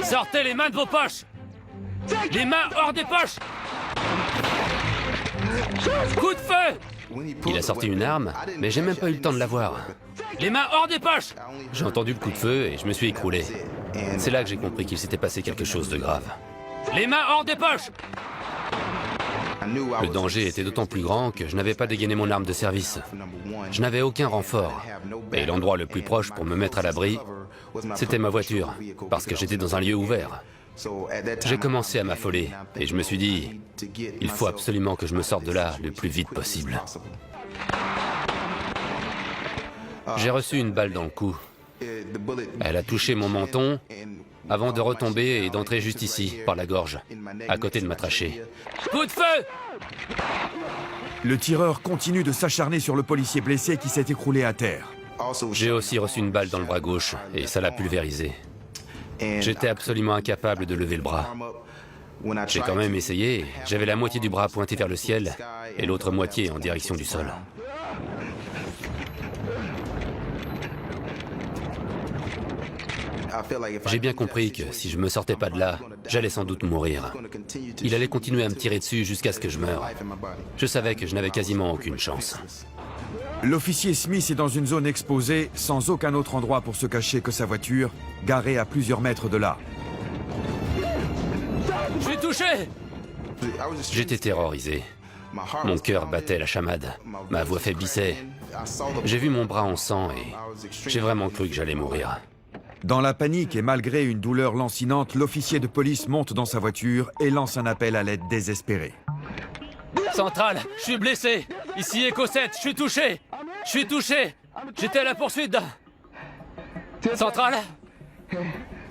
Sortez les mains de vos poches! Les mains hors des poches! Coup de feu! Il a sorti une arme, mais j'ai même pas eu le temps de la voir. Les mains hors des poches! J'ai entendu le coup de feu et je me suis écroulé. C'est là que j'ai compris qu'il s'était passé quelque chose de grave. Les mains hors des poches! Le danger était d'autant plus grand que je n'avais pas dégainé mon arme de service. Je n'avais aucun renfort. Et l'endroit le plus proche pour me mettre à l'abri, c'était ma voiture, parce que j'étais dans un lieu ouvert. J'ai commencé à m'affoler et je me suis dit, il faut absolument que je me sorte de là le plus vite possible. J'ai reçu une balle dans le cou. Elle a touché mon menton avant de retomber et d'entrer juste ici, par la gorge, à côté de ma trachée. Coup de feu! Le tireur continue de s'acharner sur le policier blessé qui s'est écroulé à terre. J'ai aussi reçu une balle dans le bras gauche et ça l'a pulvérisé. J'étais absolument incapable de lever le bras. J'ai quand même essayé, j'avais la moitié du bras pointé vers le ciel et l'autre moitié en direction du sol. J'ai bien compris que si je me sortais pas de là, j'allais sans doute mourir. Il allait continuer à me tirer dessus jusqu'à ce que je meure. Je savais que je n'avais quasiment aucune chance. L'officier Smith est dans une zone exposée, sans aucun autre endroit pour se cacher que sa voiture, garée à plusieurs mètres de là. Je suis touché! J'étais terrorisé. Mon cœur battait la chamade. Ma voix faiblissait. J'ai vu mon bras en sang et j'ai vraiment cru que j'allais mourir. Dans la panique et malgré une douleur lancinante, l'officier de police monte dans sa voiture et lance un appel à l'aide désespéré. Centrale, je suis blessé. Ici Echo 7, je suis touché. Je suis touché. J'étais à la poursuite d'un... Centrale?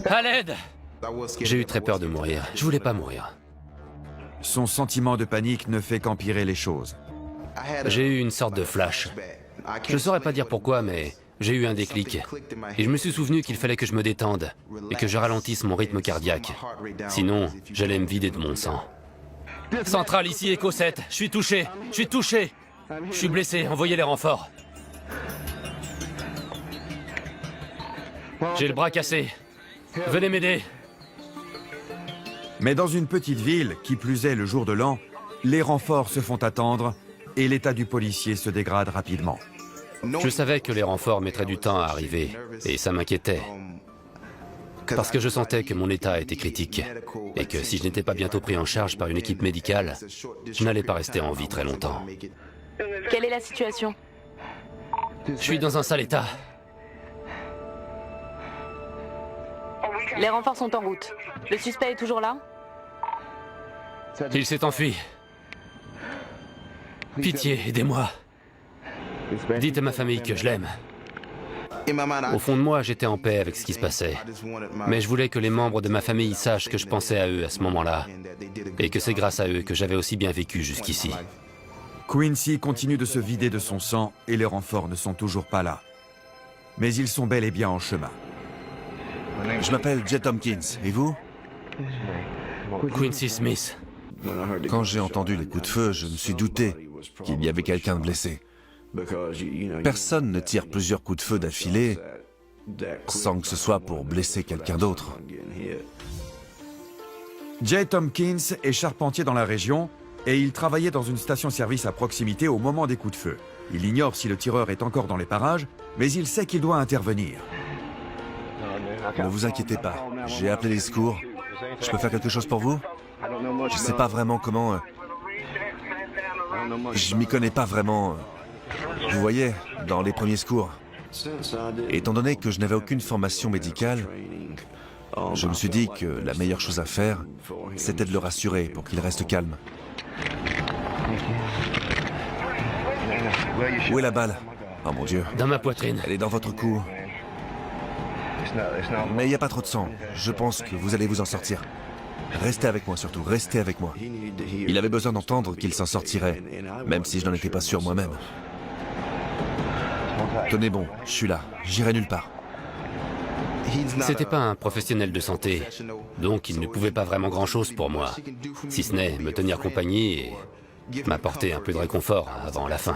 À l'aide. J'ai eu très peur de mourir. Je voulais pas mourir. Son sentiment de panique ne fait qu'empirer les choses. J'ai eu une sorte de flash. Je ne saurais pas dire pourquoi, mais j'ai eu un déclic. Et je me suis souvenu qu'il fallait que je me détende et que je ralentisse mon rythme cardiaque. Sinon, j'allais me vider de mon sang. Centrale, ici Echo 7. Je suis touché. Je suis touché. Je suis blessé. Envoyez les renforts. J'ai le bras cassé. Venez m'aider. Mais dans une petite ville, qui plus est le jour de l'an, les renforts se font attendre et l'état du policier se dégrade rapidement. Je savais que les renforts mettraient du temps à arriver et ça m'inquiétait. Parce que je sentais que mon état était critique et que si je n'étais pas bientôt pris en charge par une équipe médicale, je n'allais pas rester en vie très longtemps. Quelle est la situation? Je suis dans un sale état. Les renforts sont en route. Le suspect est toujours là? Il s'est enfui. Pitié, aidez-moi. Dites à ma famille que je l'aime. Au fond de moi, j'étais en paix avec ce qui se passait. Mais je voulais que les membres de ma famille sachent que je pensais à eux à ce moment-là. Et que c'est grâce à eux que j'avais aussi bien vécu jusqu'ici. Quincy continue de se vider de son sang et les renforts ne sont toujours pas là. Mais ils sont bel et bien en chemin. Je m'appelle Jet Tompkins. Et vous? Quincy Smith. Quand j'ai entendu les coups de feu, je me suis douté qu'il y avait quelqu'un de blessé. Personne ne tire plusieurs coups de feu d'affilée sans que ce soit pour blesser quelqu'un d'autre. Jay Tompkins est charpentier dans la région et il travaillait dans une station-service à proximité au moment des coups de feu. Il ignore si le tireur est encore dans les parages, mais il sait qu'il doit intervenir. Ne vous inquiétez pas, j'ai appelé les secours. Je peux faire quelque chose pour vous? Je ne sais pas vraiment comment... Je m'y connais pas vraiment... Vous voyez, dans les premiers secours. Étant donné que je n'avais aucune formation médicale, je me suis dit que la meilleure chose à faire, c'était de le rassurer pour qu'il reste calme. Où est la balle? Oh mon Dieu. Dans ma poitrine. Elle est dans votre cou. Mais il n'y a pas trop de sang. Je pense que vous allez vous en sortir. Restez avec moi surtout, restez avec moi. Il avait besoin d'entendre qu'il s'en sortirait, même si je n'en étais pas sûr moi-même. Tenez bon, je suis là, j'irai nulle part. C'était pas un professionnel de santé, donc il ne pouvait pas vraiment grand-chose pour moi, si ce n'est me tenir compagnie et m'apporter un peu de réconfort avant la fin.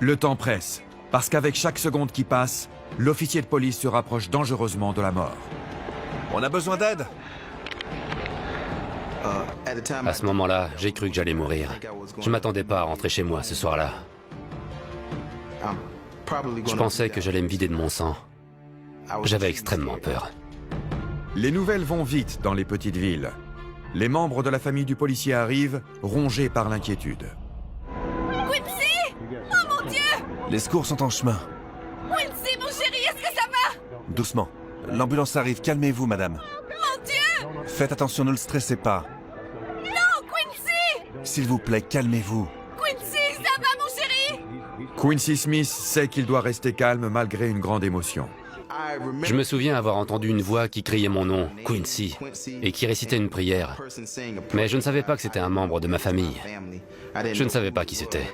Le temps presse, parce qu'avec chaque seconde qui passe, l'officier de police se rapproche dangereusement de la mort. On a besoin d'aide. À ce moment-là, j'ai cru que j'allais mourir. Je m'attendais pas à rentrer chez moi ce soir-là. Je pensais que j'allais me vider de mon sang. J'avais extrêmement peur. Les nouvelles vont vite dans les petites villes. Les membres de la famille du policier arrivent, rongés par l'inquiétude. Quincy! Oh mon Dieu! Les secours sont en chemin. Quincy, mon chéri, est-ce que ça va? Doucement. L'ambulance arrive, calmez-vous, madame. Mon Dieu! Faites attention, ne le stressez pas. Non, Quincy! S'il vous plaît, calmez-vous. Quincy, ça va, mon chéri? Quincy Smith sait qu'il doit rester calme malgré une grande émotion. Je me souviens avoir entendu une voix qui criait mon nom, Quincy, et qui récitait une prière. Mais je ne savais pas que c'était un membre de ma famille. Je ne savais pas qui c'était.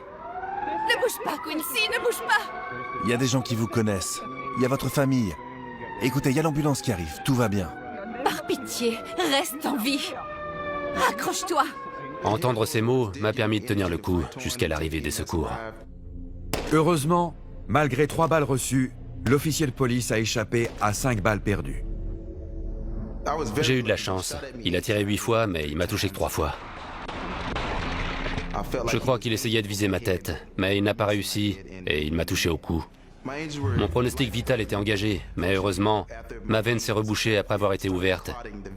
Ne bouge pas, Quincy, ne bouge pas! Il y a des gens qui vous connaissent. Il y a votre famille. Écoutez, il y a l'ambulance qui arrive, tout va bien. Par pitié, reste en vie. Accroche-toi. Entendre ces mots m'a permis de tenir le coup jusqu'à l'arrivée des secours. Heureusement, malgré 3 balles reçues, l'officier de police a échappé à 5 balles perdues. J'ai eu de la chance. Il a tiré 8 fois, mais il m'a touché que 3 fois. Je crois qu'il essayait de viser ma tête, mais il n'a pas réussi et il m'a touché au cou. Mon pronostic vital était engagé, mais heureusement, ma veine s'est rebouchée après avoir été ouverte.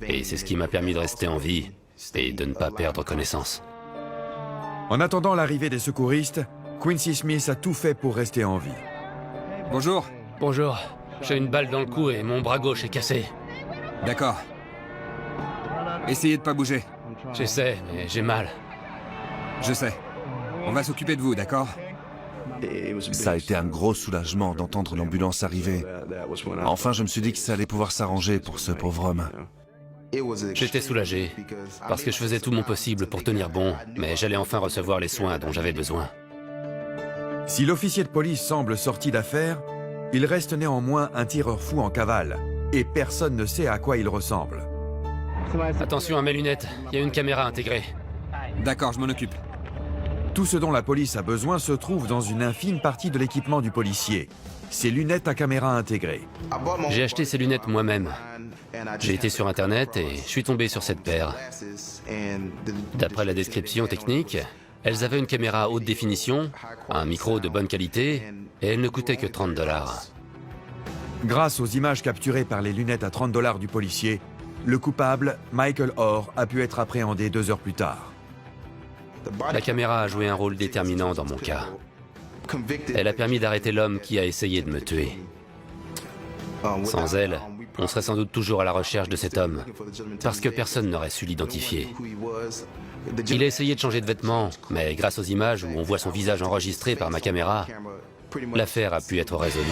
Et c'est ce qui m'a permis de rester en vie et de ne pas perdre connaissance. En attendant l'arrivée des secouristes, Quincy Smith a tout fait pour rester en vie. Bonjour. Bonjour, j'ai une balle dans le cou et mon bras gauche est cassé. D'accord. Essayez de pas bouger. J'essaie, mais j'ai mal. Je sais. On va s'occuper de vous, d'accord? Ça a été un gros soulagement d'entendre l'ambulance arriver. Enfin, je me suis dit que ça allait pouvoir s'arranger pour ce pauvre homme. J'étais soulagé, parce que je faisais tout mon possible pour tenir bon, mais j'allais enfin recevoir les soins dont j'avais besoin. Si l'officier de police semble sorti d'affaire, il reste néanmoins un tireur fou en cavale, et personne ne sait à quoi il ressemble. Attention à mes lunettes, il y a une caméra intégrée. D'accord, je m'en occupe. Tout ce dont la police a besoin se trouve dans une infime partie de l'équipement du policier, ses lunettes à caméra intégrée. J'ai acheté ces lunettes moi-même. J'ai été sur Internet et je suis tombé sur cette paire. D'après la description technique, elles avaient une caméra à haute définition, un micro de bonne qualité, et elles ne coûtaient que 30 $. Grâce aux images capturées par les lunettes à 30 $ du policier, le coupable, Michael Orr, a pu être appréhendé 2 heures plus tard. La caméra a joué un rôle déterminant dans mon cas. Elle a permis d'arrêter l'homme qui a essayé de me tuer. Sans elle, on serait sans doute toujours à la recherche de cet homme, parce que personne n'aurait su l'identifier. Il a essayé de changer de vêtements, mais grâce aux images où on voit son visage enregistré par ma caméra, l'affaire a pu être résolue.